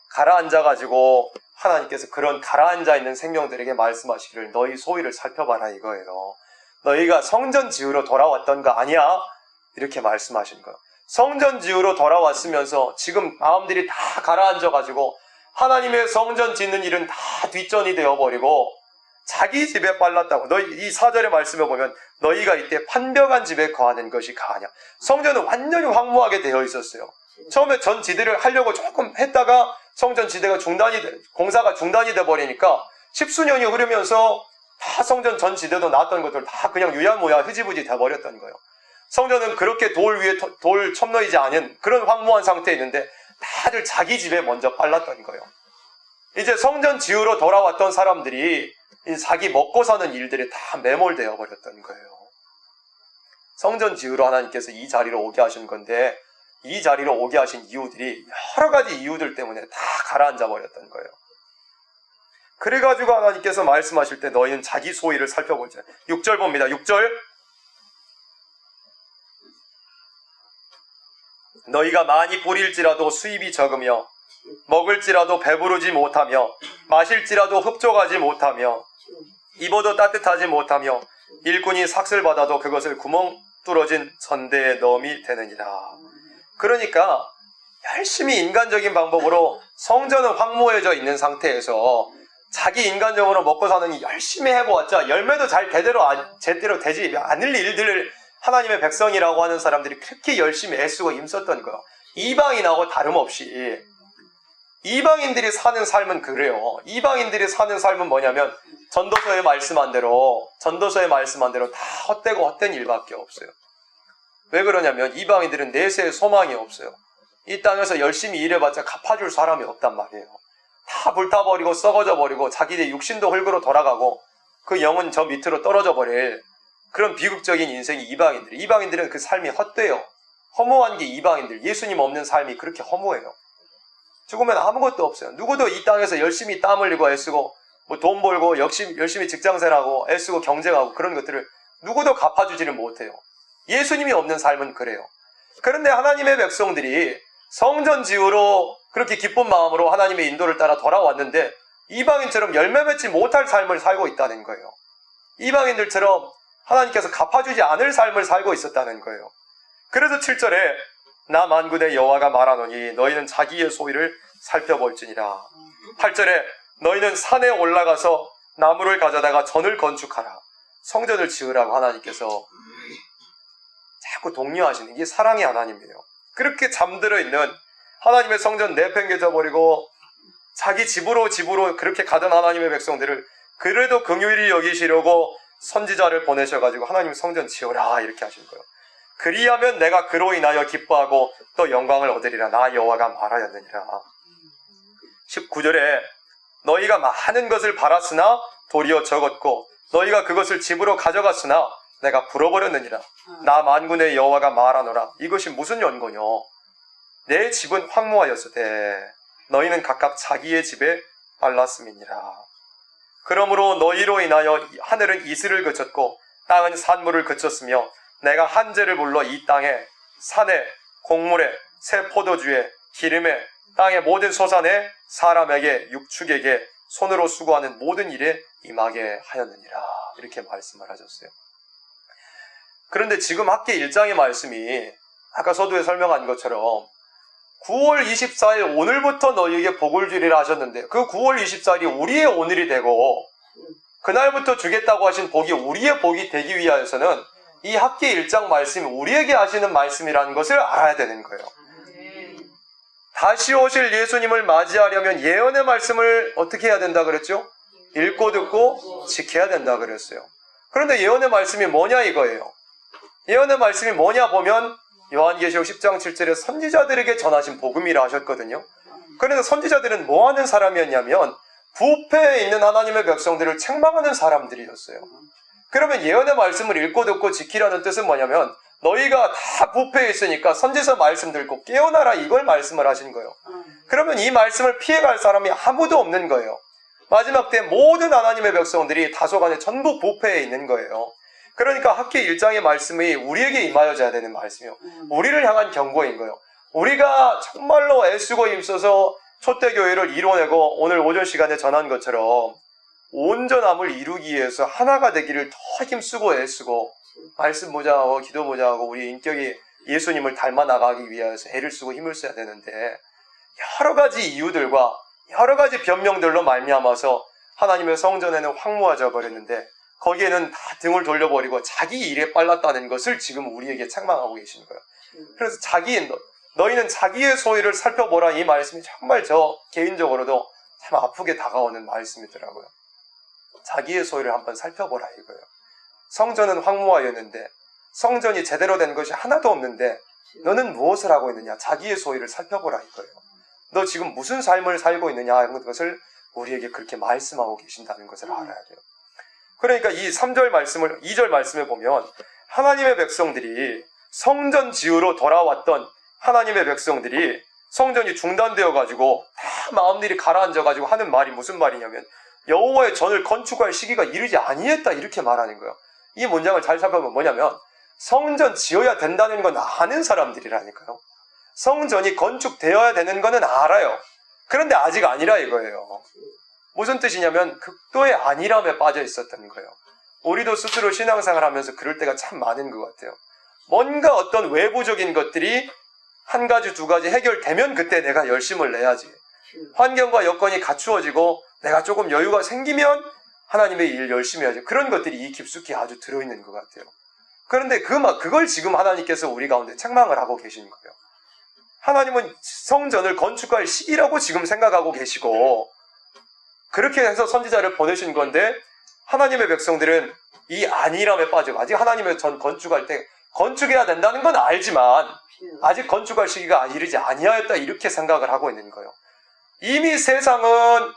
가라앉아가지고 하나님께서 그런 가라앉아 있는 생명들에게 말씀하시기를 너희 소위를 살펴봐라 이거예요. 너희가 성전 지으러 돌아왔던 거 아니야? 이렇게 말씀하신 거예요. 성전 지으러 돌아왔으면서 지금 마음들이 다 가라앉아가지고 하나님의 성전 짓는 일은 다 뒷전이 되어버리고 자기 집에 빨랐다고. 너희 이 4절의 말씀에 보면 너희가 이때 판벽한 집에 거하는 것이 가하냐. 성전은 완전히 황무하게 되어 있었어요. 처음에 전 지대를 하려고 조금 했다가 성전 지대가 공사가 중단이 돼버리니까 10수년이 흐르면서 다 성전 전 지대도 나왔던 것들 다 그냥 유야무야 흐지부지 돼버렸던 거예요. 성전은 그렇게 돌 위에 돌 첨놓이지 않은 그런 황무한 상태에 있는데 다들 자기 집에 먼저 빨랐던 거예요. 이제 성전 지으러 돌아왔던 사람들이 자기 먹고 사는 일들이 다 매몰되어 버렸던 거예요. 성전 지으러 하나님께서 이 자리로 오게 하신 건데 이 자리로 오게 하신 이유들이 여러 가지 이유들 때문에 다 가라앉아 버렸던 거예요. 그래가지고 하나님께서 말씀하실 때 너희는 자기 소위를 살펴보자. 6절 봅니다. 6절 너희가 많이 뿌릴지라도 수입이 적으며 먹을지라도 배부르지 못하며 마실지라도 흡족하지 못하며 입어도 따뜻하지 못하며 일꾼이 삭슬 받아도 그것을 구멍 뚫어진 전대에 넣음이 되느니라. 그러니까 열심히 인간적인 방법으로 성전은 황무해져 있는 상태에서 자기 인간적으로 먹고 사는 열심히 해보았자 열매도 잘 제대로 되지 않을 일들을 하나님의 백성이라고 하는 사람들이 그렇게 열심히 애쓰고 힘썼던 거예요. 이방인하고 다름없이 이방인들이 사는 삶은 그래요. 이방인들이 사는 삶은 뭐냐면 전도서에 말씀한 대로 다 헛되고 헛된 일밖에 없어요. 왜 그러냐면 이방인들은 내세에 소망이 없어요. 이 땅에서 열심히 일해봤자 갚아줄 사람이 없단 말이에요. 다 불타버리고 썩어져 버리고 자기의 육신도 흙으로 돌아가고 그 영은 저 밑으로 떨어져 버릴 그런 비극적인 인생이 이방인들은 그 삶이 헛돼요. 허무한 게 이방인들, 예수님 없는 삶이 그렇게 허무해요. 죽으면 아무것도 없어요. 누구도 이 땅에서 열심히 땀 흘리고 애쓰고 뭐 돈 벌고 열심히 직장생활하고 애쓰고 경쟁하고 그런 것들을 누구도 갚아주지를 못해요. 예수님이 없는 삶은 그래요. 그런데 하나님의 백성들이 성전 지으로 그렇게 기쁜 마음으로 하나님의 인도를 따라 돌아왔는데 이방인처럼 열매 맺지 못할 삶을 살고 있다는 거예요. 이방인들처럼 하나님께서 갚아주지 않을 삶을 살고 있었다는 거예요. 그래서 7절에 나 만군의 여호와가 말하노니 너희는 자기의 소유를 살펴볼지니라. 8절에 너희는 산에 올라가서 나무를 가져다가 전을 건축하라. 성전을 지으라고 하나님께서 자꾸 독려하시는 게 사랑의 하나님이에요. 그렇게 잠들어 있는 하나님의 성전 내팽개쳐 버리고 자기 집으로 그렇게 가던 하나님의 백성들을 그래도 긍휼히 여기시려고 선지자를 보내셔가지고 하나님 성전 지어라 이렇게 하신 거예요. 그리하면 내가 그로 인하여 기뻐하고 또 영광을 얻으리라. 나 여호와가 말하였느니라. 19절에 너희가 많은 것을 바랐으나 도리어 적었고 너희가 그것을 집으로 가져갔으나 내가 불어버렸느니라. 나 만군의 여호와가 말하노라. 이것이 무슨 연고뇨? 내 집은 황무하였으되 너희는 각각 자기의 집에 발랐음이니라. 그러므로 너희로 인하여 하늘은 이슬을 그쳤고 땅은 산물을 그쳤으며 내가 한재를 불러 이 땅에 산에 곡물에 새 포도주에 기름에 땅의 모든 소산에 사람에게 육축에게 손으로 수고하는 모든 일에 임하게 하였느니라. 이렇게 말씀을 하셨어요. 그런데 지금 학계 1장의 말씀이 아까 서두에 설명한 것처럼 9월 24일 오늘부터 너희에게 복을 주리라 하셨는데 그 9월 24일이 우리의 오늘이 되고 그날부터 주겠다고 하신 복이 우리의 복이 되기 위하여서는 이 학계 1장 말씀이 우리에게 하시는 말씀이라는 것을 알아야 되는 거예요. 다시 오실 예수님을 맞이하려면 예언의 말씀을 어떻게 해야 된다 그랬죠? 읽고 듣고 지켜야 된다 그랬어요. 그런데 예언의 말씀이 뭐냐 이거예요. 예언의 말씀이 뭐냐 보면 요한계시록 10장 7절에 선지자들에게 전하신 복음이라 하셨거든요. 그런데 선지자들은 뭐 하는 사람이었냐면 부패에 있는 하나님의 백성들을 책망하는 사람들이었어요. 그러면 예언의 말씀을 읽고 듣고 지키라는 뜻은 뭐냐면 너희가 다 부패에 있으니까 선지서 말씀 듣고 깨어나라 이걸 말씀을 하신 거예요. 그러면 이 말씀을 피해갈 사람이 아무도 없는 거예요. 마지막 때 모든 하나님의 백성들이 다소간에 전부 부패에 있는 거예요. 그러니까 학계 1장의 말씀이 우리에게 임하여져야 되는 말씀이에요. 우리를 향한 경고인 거예요. 우리가 정말로 애쓰고 힘써서 초대교회를 이뤄내고 오늘 오전 시간에 전한 것처럼 온전함을 이루기 위해서 하나가 되기를 더 힘쓰고 애쓰고 말씀 모자하고 기도 모자하고 우리 인격이 예수님을 닮아 나가기 위해서 애를 쓰고 힘을 써야 되는데 여러 가지 이유들과 여러 가지 변명들로 말미암아서 하나님의 성전에는 황무해져 버렸는데 거기에는 다 등을 돌려버리고 자기 일에 빨랐다는 것을 지금 우리에게 책망하고 계시는 거예요. 그래서 너희는 자기의 소유를 살펴보라 이 말씀이 정말 저 개인적으로도 참 아프게 다가오는 말씀이더라고요. 자기의 소유를 한번 살펴보라 이거예요. 성전은 황무하였는데 성전이 제대로 된 것이 하나도 없는데 너는 무엇을 하고 있느냐? 자기의 소유를 살펴보라 이거예요. 너 지금 무슨 삶을 살고 있느냐 하는 것을 우리에게 그렇게 말씀하고 계신다는 것을 알아야 돼요. 그러니까 이 3절 말씀을 2절 말씀에 보면 하나님의 백성들이 성전 지으러 돌아왔던 하나님의 백성들이 성전이 중단되어 가지고 다 마음들이 가라앉아 가지고 하는 말이 무슨 말이냐면 여호와의 전을 건축할 시기가 이르지 아니했다 이렇게 말하는 거예요. 이 문장을 잘 살펴보면 뭐냐면 성전 지어야 된다는 건 아는 사람들이라니까요. 성전이 건축되어야 되는 거는 알아요. 그런데 아직 아니라 이거예요. 무슨 뜻이냐면 극도의 안일함에 빠져 있었던 거예요. 우리도 스스로 신앙생활 하면서 그럴 때가 참 많은 것 같아요. 뭔가 어떤 외부적인 것들이 한 가지 두 가지 해결되면 그때 내가 열심을 내야지. 환경과 여건이 갖추어지고 내가 조금 여유가 생기면 하나님의 일 열심히 해야지. 그런 것들이 이 깊숙이 아주 들어있는 것 같아요. 그런데 그걸 지금 하나님께서 우리 가운데 책망을 하고 계신 거예요. 하나님은 성전을 건축할 시기라고 지금 생각하고 계시고 그렇게 해서 선지자를 보내신 건데 하나님의 백성들은 이 안일함에 빠지고 아직 하나님의 전 건축할 때 건축해야 된다는 건 알지만 아직 건축할 시기가 이르지 아니하였다 이렇게 생각을 하고 있는 거예요. 이미 세상은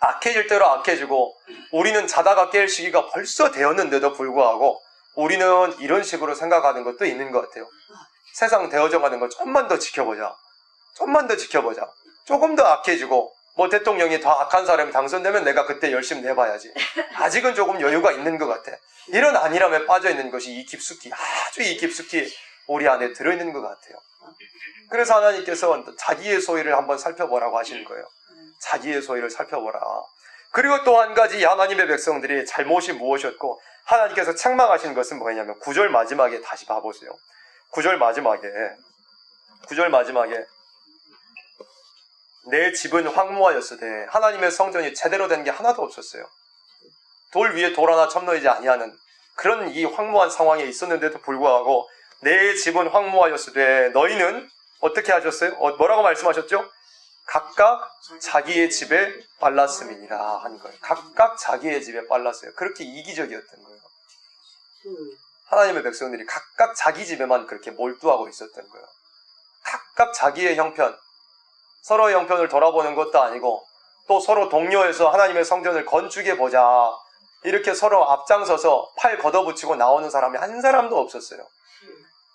악해질 대로 악해지고 우리는 자다가 깰 시기가 벌써 되었는데도 불구하고 우리는 이런 식으로 생각하는 것도 있는 것 같아요. 세상 되어져가는 걸 좀만 더 지켜보자. 좀만 더 지켜보자. 조금 더 악해지고 뭐 대통령이 더 악한 사람이 당선되면 내가 그때 열심히 내봐야지. 아직은 조금 여유가 있는 것 같아. 이런 안일함에 빠져있는 것이 이 깊숙이 아주 이 깊숙이 우리 안에 들어있는 것 같아요. 그래서 하나님께서 자기의 소위를 한번 살펴보라고 하시는 거예요. 자기의 소위를 살펴보라. 그리고 또 한 가지 하나님의 백성들이 잘못이 무엇이었고 하나님께서 책망하신 것은 뭐냐면 9절 마지막에 다시 봐보세요. 9절 마지막에 내 집은 황무하였으되 하나님의 성전이 제대로 된 게 하나도 없었어요. 돌 위에 돌 하나 첨놓이지 아니하는 그런 이 황무한 상황에 있었는데도 불구하고 내 집은 황무하였으되 너희는 어떻게 하셨어요? 뭐라고 말씀하셨죠? 각각 자기의 집에 빨랐음이니라 한 거예요. 각각 자기의 집에 빨랐어요. 그렇게 이기적이었던 거예요. 하나님의 백성들이 각각 자기 집에만 그렇게 몰두하고 있었던 거예요. 각각 자기의 형편, 서로의 형편을 돌아보는 것도 아니고 또 서로 동료해서 하나님의 성전을 건축해보자 이렇게 서로 앞장서서 팔 걷어붙이고 나오는 사람이 한 사람도 없었어요.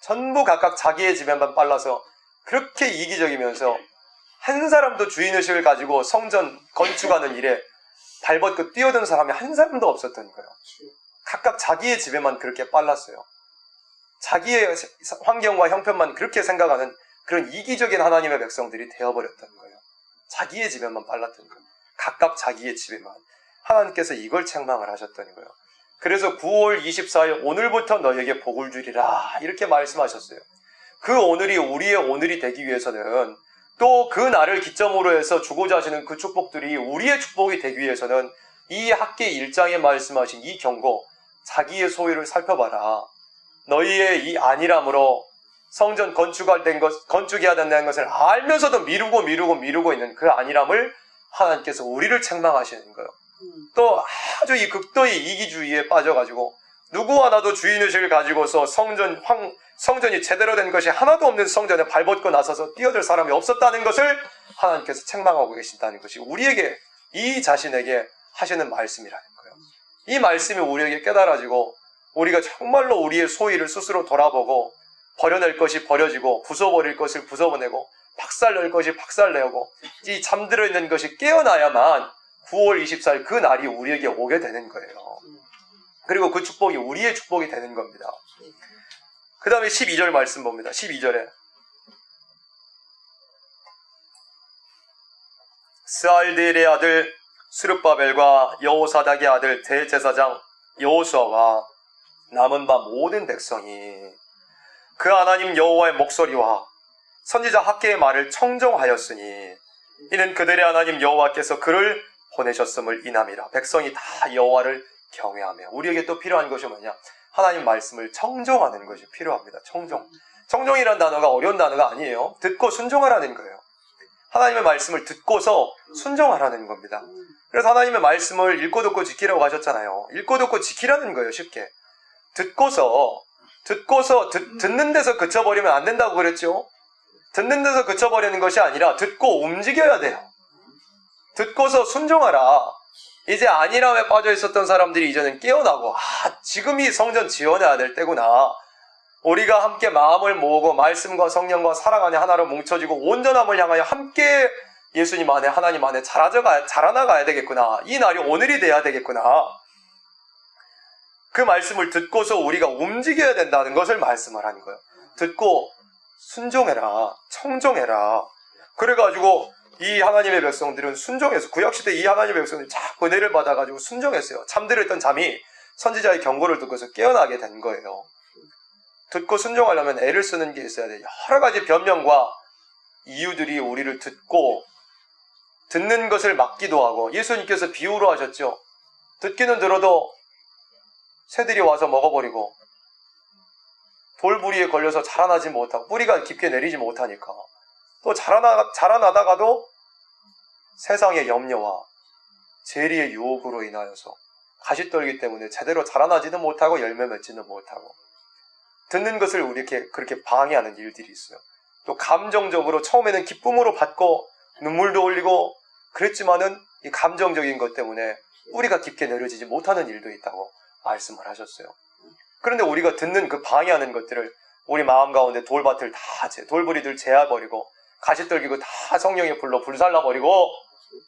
전부 각각 자기의 집에만 빨라서 그렇게 이기적이면서 한 사람도 주인의식을 가지고 성전 건축하는 일에 발벗고 뛰어든 사람이 한 사람도 없었던 거예요. 각각 자기의 집에만 그렇게 빨랐어요. 자기의 환경과 형편만 그렇게 생각하는 그런 이기적인 하나님의 백성들이 되어버렸던 거예요. 자기의 집에만 빨랐던 거예요. 각각 자기의 집에만. 하나님께서 이걸 책망을 하셨던 거예요. 그래서 9월 24일 오늘부터 너에게 복을 주리라 이렇게 말씀하셨어요. 그 오늘이 우리의 오늘이 되기 위해서는 또 그 날을 기점으로 해서 주고자 하시는 그 축복들이 우리의 축복이 되기 위해서는 이 학기 1장에 말씀하신 이 경고 자기의 소유를 살펴봐라. 너희의 이 안일함으로 성전 건축해야 된다는 것을 알면서도 미루고 있는 그 안일함을 하나님께서 우리를 책망하시는 거예요. 또 아주 이 극도의 이기주의에 빠져가지고 누구 하나도 주인의식을 가지고서 성전이 제대로 된 것이 하나도 없는 성전에 발벗고 나서서 뛰어들 사람이 없었다는 것을 하나님께서 책망하고 계신다는 것이 우리에게 이 자신에게 하시는 말씀이라는 거예요. 이 말씀이 우리에게 깨달아지고 우리가 정말로 우리의 소위를 스스로 돌아보고 버려낼 것이 버려지고 부숴버릴 것을 부숴버리고 박살낼 것이 박살내고 이 잠들어 있는 것이 깨어나야만 9월 24일 그 날이 우리에게 오게 되는 거예요. 그리고 그 축복이 우리의 축복이 되는 겁니다. 그 다음에 12절 말씀 봅니다. 12절에 스알디엘의 아들 스룹바벨과 여호사닥의 아들 대제사장 여호수아와 남은 바 모든 백성이 그 하나님 여호와의 목소리와 선지자 학개의 말을 청종하였으니 이는 그들의 하나님 여호와께서 그를 보내셨음을 인함이라. 백성이 다 여호와를 경외하며. 우리에게 또 필요한 것이 뭐냐? 하나님 말씀을 청종하는 것이 필요합니다. 청종이라는 단어가 어려운 단어가 아니에요. 듣고 순종하라는 거예요. 하나님의 말씀을 듣고서 순종하라는 겁니다. 그래서 하나님의 말씀을 읽고 듣고 지키라고 하셨잖아요. 읽고 듣고 지키라는 거예요. 쉽게. 듣고서 듣는 데서 그쳐버리면 안 된다고 그랬죠. 듣는 데서 그쳐버리는 것이 아니라 듣고 움직여야 돼요. 듣고서 순종하라. 이제 안일함에 빠져 있었던 사람들이 이제는 깨어나고 지금이 성전 지어내야 될 때구나. 우리가 함께 마음을 모으고 말씀과 성령과 사랑 안에 하나로 뭉쳐지고 온전함을 향하여 함께 예수님 안에 하나님 안에 자라나가야 되겠구나. 이 날이 오늘이 돼야 되겠구나. 그 말씀을 듣고서 우리가 움직여야 된다는 것을 말씀을 하는 거예요. 듣고 순종해라, 청정해라. 그래가지고 이 하나님의 백성들은 순종해서 구약시대 이 하나님의 백성들이 자꾸 은혜를 받아가지고 순종했어요. 잠들었던 잠이 선지자의 경고를 듣고서 깨어나게 된 거예요. 듣고 순종하려면 애를 쓰는 게 있어야 돼요. 여러 가지 변명과 이유들이 우리를 듣고 듣는 것을 막기도 하고, 예수님께서 비유로 하셨죠. 듣기는 들어도 새들이 와서 먹어버리고 돌부리에 걸려서 자라나지 못하고 뿌리가 깊게 내리지 못하니까, 또 자라나다가도 세상의 염려와 재리의 유혹으로 인하여서 가시떨기 때문에 제대로 자라나지도 못하고 열매 맺지도 못하고, 듣는 것을 우리 그렇게 방해하는 일들이 있어요. 또 감정적으로 처음에는 기쁨으로 받고 눈물도 흘리고 그랬지만은 이 감정적인 것 때문에 뿌리가 깊게 내려지지 못하는 일도 있다고 말씀을 하셨어요. 그런데 우리가 듣는 그 방해하는 것들을 우리 마음 가운데 돌밭을 다 돌부리들 제어버리고 가시떨기고 다 성령의 불로 불살라버리고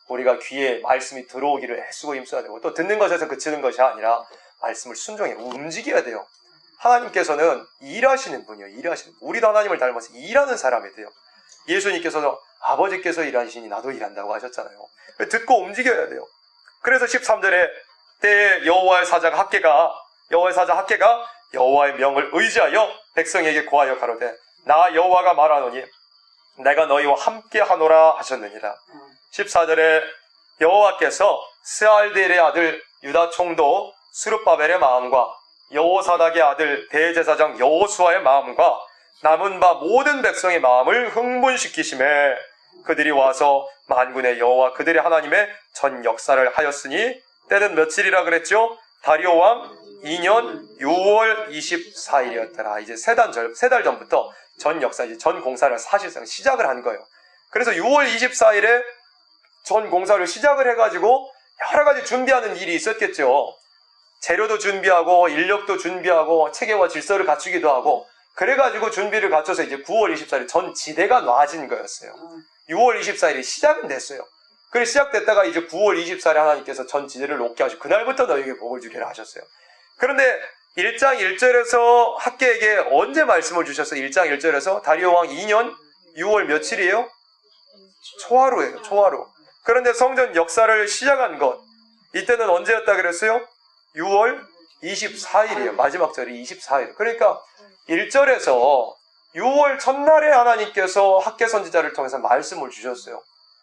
우리가 귀에 말씀이 들어오기를 애쓰고 힘써야 되고, 또 듣는 것에서 그치는 것이 아니라 말씀을 순종해 움직여야 돼요. 하나님께서는 일하시는 분이에요. 일하시는 분. 우리도 하나님을 닮아서 일하는 사람이 돼요. 예수님께서도 아버지께서 일하시니 나도 일한다고 하셨잖아요. 듣고 움직여야 돼요. 그래서 13절에 때에 여호와의 사자 학개가 여호와의 명을 의지하여 백성에게 고하여 가로되 나 여호와가 말하노니 내가 너희와 함께 하노라 하셨느니라. 14절에 여호와께서 스알디엘의 아들 유다 총독 스룹바벨의 마음과 여호사닥의 아들 대제사장 여호수아의 마음과 남은 바 모든 백성의 마음을 흥분시키심에 그들이 와서 만군의 여호와 그들의 하나님의 전 역사를 하였으니, 때는 며칠이라 그랬죠? 다리오 왕 2년 6월 24일이었더라. 이제 세 달 전부터 전 역사, 이제 전 공사를 사실상 시작을 한 거예요. 그래서 6월 24일에 전 공사를 시작을 해가지고 여러 가지 준비하는 일이 있었겠죠. 재료도 준비하고 인력도 준비하고 체계와 질서를 갖추기도 하고, 그래가지고 준비를 갖춰서 이제 9월 24일 전 지대가 놔진 거였어요. 6월 24일이 시작은 됐어요. 그래 시작됐다가 이제 9월 24일에 하나님께서 전 지대를 놓게 하시고 그날부터 너에게 복을 주기를 하셨어요. 그런데 1장 1절에서 학개에게 언제 말씀을 주셨어요? 1장 1절에서 다리오 왕 2년 6월 며칠이에요? 초하루예요. 초하루. 그런데 성전 역사를 시작한 것, 이때는 언제였다 그랬어요? 6월 24일이에요. 마지막 절이 24일. 그러니까 1절에서 6월 첫날에 하나님께서 학개 선지자를 통해서 말씀을 주셨어요.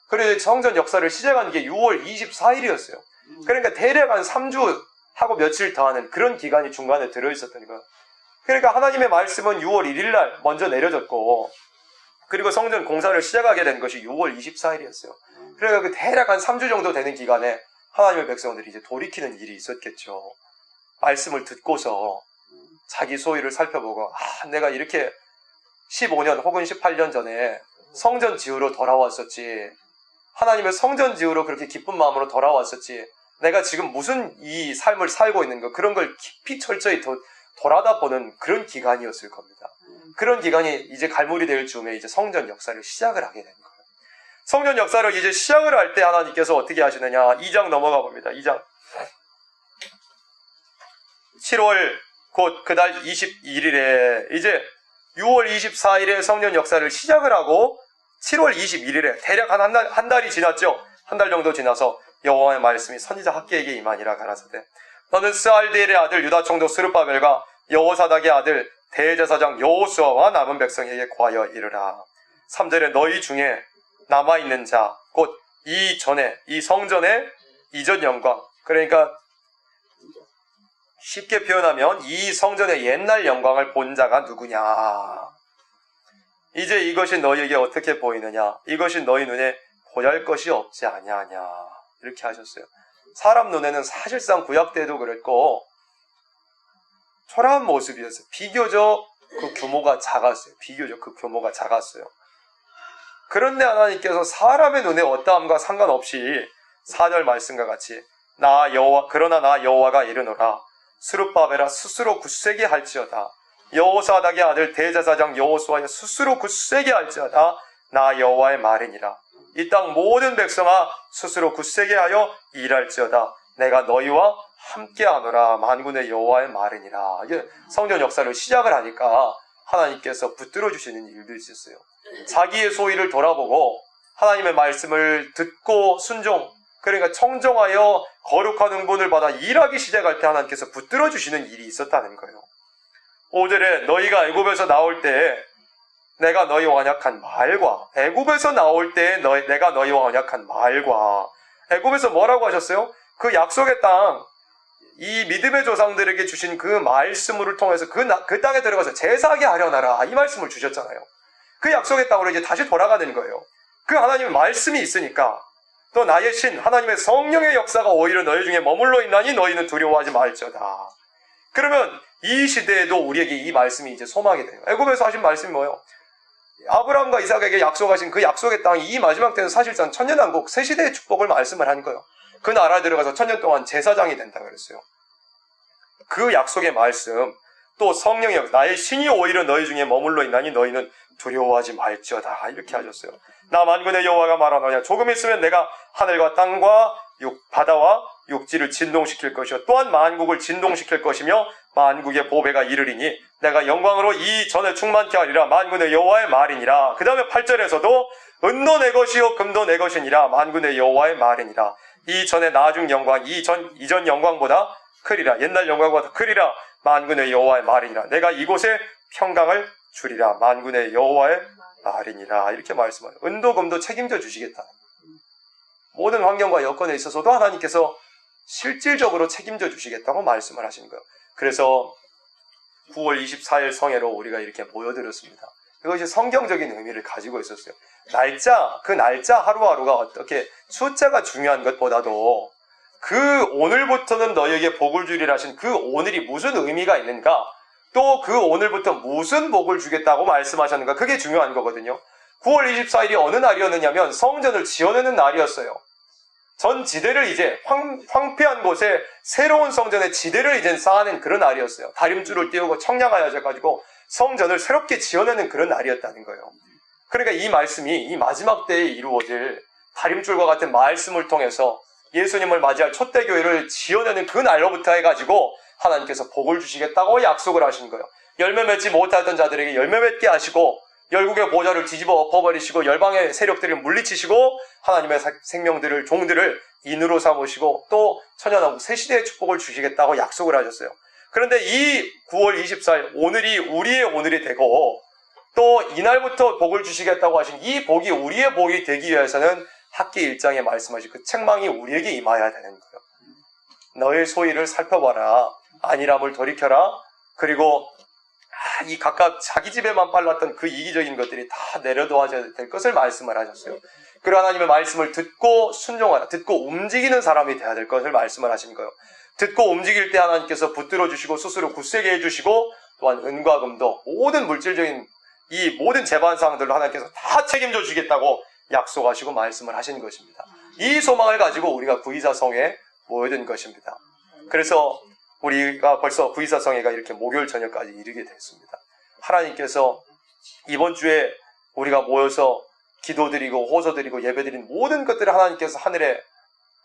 그래서 성전 역사를 시작한 게 6월 24일이었어요. 그러니까 대략 한 3주 하고 며칠 더하는 그런 기간이 중간에 들어있었던 거예요. 그러니까 하나님의 말씀은 6월 1일 날 먼저 내려졌고, 그리고 성전 공사를 시작하게 된 것이 6월 24일이었어요. 그러니까 그 대략 한 3주 정도 되는 기간에 하나님의 백성들이 이제 돌이키는 일이 있었겠죠. 말씀을 듣고서 자기 소유를 살펴보고, 내가 이렇게 15년 혹은 18년 전에 성전 지으러 돌아왔었지, 하나님의 성전 지으러 그렇게 기쁜 마음으로 돌아왔었지, 내가 지금 무슨 이 삶을 살고 있는 거, 그런 걸 깊이 철저히 돌아다 보는 그런 기간이었을 겁니다. 그런 기간이 이제 갈무리 될 즈음에 이제 성전 역사를 시작을 하게 된 거예요. 성전 역사를 이제 시작을 할 때 하나님께서 어떻게 하시느냐, 2장 넘어가 봅니다. 2장 7월 곧 그달 21일에 이제 6월 24일에 성전 역사를 시작을 하고 7월 21일에 대략 한 달이 지났죠. 한 달 정도 지나서 여호와의 말씀이 선지자 학개에게 임하니라 가라사대 너는 스알디엘의 아들 유다 총독 스룹바벨과 여호사닥의 아들 대제사장 여호수아와 남은 백성에게 고하여 이르라. 3절에 너희 중에 남아있는 자 곧 이 성전의 이전 영광, 그러니까 쉽게 표현하면 이 성전의 옛날 영광을 본 자가 누구냐. 이제 이것이 너희에게 어떻게 보이느냐. 이것이 너희 눈에 보잘것이 없지 아니하냐. 이렇게 하셨어요. 사람 눈에는 사실상 구약 때도 그랬고 초라한 모습이었어요. 비교적 그 규모가 작았어요. 그런데 하나님께서 사람의 눈에 어떠함과 상관없이 4절 말씀과 같이 그러나 나 여호와가 이르노라. 스룹바벨아 스스로 굳세게 할지어다. 여호사닥의 아들 대제사장 여호수아여 스스로 굳세게 할지어다. 나 여호와의 말이니라. 이 땅 모든 백성아 스스로 굳세게 하여 일할지어다. 내가 너희와 함께하노라. 만군의 여호와의 말이니라. 이게 성전 역사를 시작을 하니까 하나님께서 붙들어 주시는 일도 있었어요. 자기의 소위를 돌아보고 하나님의 말씀을 듣고 순종, 그러니까 청정하여 거룩한 응분을 받아 일하기 시작할 때 하나님께서 붙들어 주시는 일이 있었다는 거예요. 5절에 너희가 애굽에서 나올 때에 내가 너희와 언약한 말과, 애굽에서 나올 때에 내가 너희와 언약한 말과, 애굽에서 뭐라고 하셨어요? 그 약속의 땅, 이 믿음의 조상들에게 주신 그 말씀을 통해서 그 땅에 들어가서 제사하게 하려나라, 이 말씀을 주셨잖아요. 그 약속의 땅으로 이제 다시 돌아가는 거예요. 그 하나님의 말씀이 있으니까, 또 나의 신 하나님의 성령의 역사가 오히려 너희 중에 머물러 있나니 너희는 두려워하지 말지어다. 그러면 이 시대에도 우리에게 이 말씀이 이제 소망이 돼요. 애굽에서 하신 말씀이 뭐예요? 아브라함과 이삭에게 약속하신 그 약속의 땅이 이 마지막 때는 사실상 천년왕국 새 시대의 축복을 말씀을 하는 거예요. 그 나라에 들어가서 천년 동안 제사장이 된다고 그랬어요. 그 약속의 말씀, 또 성령의 역사, 나의 신이 오히려 너희 중에 머물러 있나니 너희는 두려워하지 말지어다, 이렇게 하셨어요. 나 만군의 여호와가 말하노냐, 조금 있으면 내가 하늘과 땅과 바다와 육지를 진동시킬 것이요 또한 만국을 진동시킬 것이며 만국의 보배가 이르리니 내가 영광으로 이 전에 충만케 하리라, 만군의 여호와의 말이니라. 그 다음에 8절에서도 은도 내 것이요 금도 내 것이니라, 만군의 여호와의 말이니라. 이 전에 나중 영광, 이전 영광보다 크리라, 옛날 영광보다 크리라, 만군의 여호와의 말이니라. 내가 이곳에 평강을 주리라, 만군의 여호와의 말이니라. 이렇게 말씀하세요. 은도 금도 책임져 주시겠다. 모든 환경과 여건에 있어서도 하나님께서 실질적으로 책임져 주시겠다고 말씀을 하시는 거예요. 그래서 9월 24일 성회로 우리가 이렇게 모여들었습니다. 이것이 성경적인 의미를 가지고 있었어요. 그 날짜 하루하루가 어떻게 숫자가 중요한 것보다도 그 오늘부터는 너희에게 복을 주리라 하신 그 오늘이 무슨 의미가 있는가, 또 그 오늘부터 무슨 복을 주겠다고 말씀하셨는가, 그게 중요한 거거든요. 9월 24일이 어느 날이었느냐면 성전을 지어내는 날이었어요. 전 지대를 이제 황폐한 곳에 새로운 성전의 지대를 이제 쌓아낸 그런 날이었어요. 다림줄을 띄우고 청량하여져가지고 성전을 새롭게 지어내는 그런 날이었다는 거예요. 그러니까 이 말씀이 이 마지막 때에 이루어질 다림줄과 같은 말씀을 통해서 예수님을 맞이할 첫대교회를 지어내는 그 날로부터 해가지고 하나님께서 복을 주시겠다고 약속을 하신 거예요. 열매 맺지 못하던 자들에게 열매 맺게 하시고, 열국의 보좌를 뒤집어 엎어버리시고 열방의 세력들을 물리치시고 하나님의 생명들을, 종들을 인으로 삼으시고 또 천연왕국 새 시대의 축복을 주시겠다고 약속을 하셨어요. 그런데 이 9월 24일 오늘이 우리의 오늘이 되고, 또 이날부터 복을 주시겠다고 하신 이 복이 우리의 복이 되기 위해서는 학기 1장에 말씀하신 그 책망이 우리에게 임하여야 되는 거예요. 너의 소위를 살펴봐라, 안일함을 돌이켜라, 그리고 이 각각 자기 집에만 빨랐던 그 이기적인 것들이 다 내려놓아야 될 것을 말씀을 하셨어요. 그리고 하나님의 말씀을 듣고 순종하라, 듣고 움직이는 사람이 돼야 될 것을 말씀을 하신 거예요. 듣고 움직일 때 하나님께서 붙들어 주시고 스스로 굳세게 해주시고, 또한 은과 금도 모든 물질적인 이 모든 재반상들을 하나님께서 다 책임져 주겠다고 약속하시고 말씀을 하신 것입니다. 이 소망을 가지고 우리가 구이사성회에 모여든 것입니다. 그래서 우리가 벌써 구이사성회가 이렇게 목요일 저녁까지 이르게 됐습니다. 하나님께서 이번 주에 우리가 모여서 기도드리고 호소드리고 예배드린 모든 것들을 하나님께서 하늘에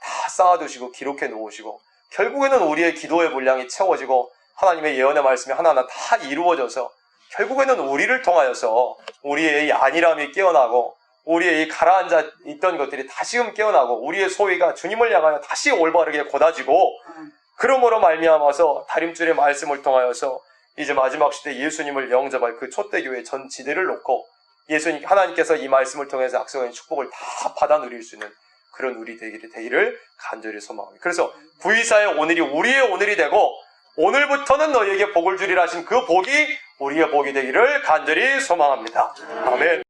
다 쌓아두시고 기록해 놓으시고, 결국에는 우리의 기도의 분량이 채워지고 하나님의 예언의 말씀이 하나하나 다 이루어져서 결국에는 우리를 통하여서 우리의 이 안일함이 깨어나고 우리의 이 가라앉아 있던 것들이 다시금 깨어나고 우리의 소위가 주님을 향하여 다시 올바르게 곧아지고, 그러므로 말미암아서 다림줄의 말씀을 통하여서 이제 마지막 시대 예수님을 영접할 그 촛대교회 전 지대를 놓고 하나님께서 이 말씀을 통해서 약속하신 축복을 다 받아 누릴 수 있는 그런 우리 되기를 간절히 소망합니다. 그래서 9.24의 오늘이 우리의 오늘이 되고, 오늘부터는 너희에게 복을 주리라 하신 그 복이 우리의 복이 되기를 간절히 소망합니다. 아멘.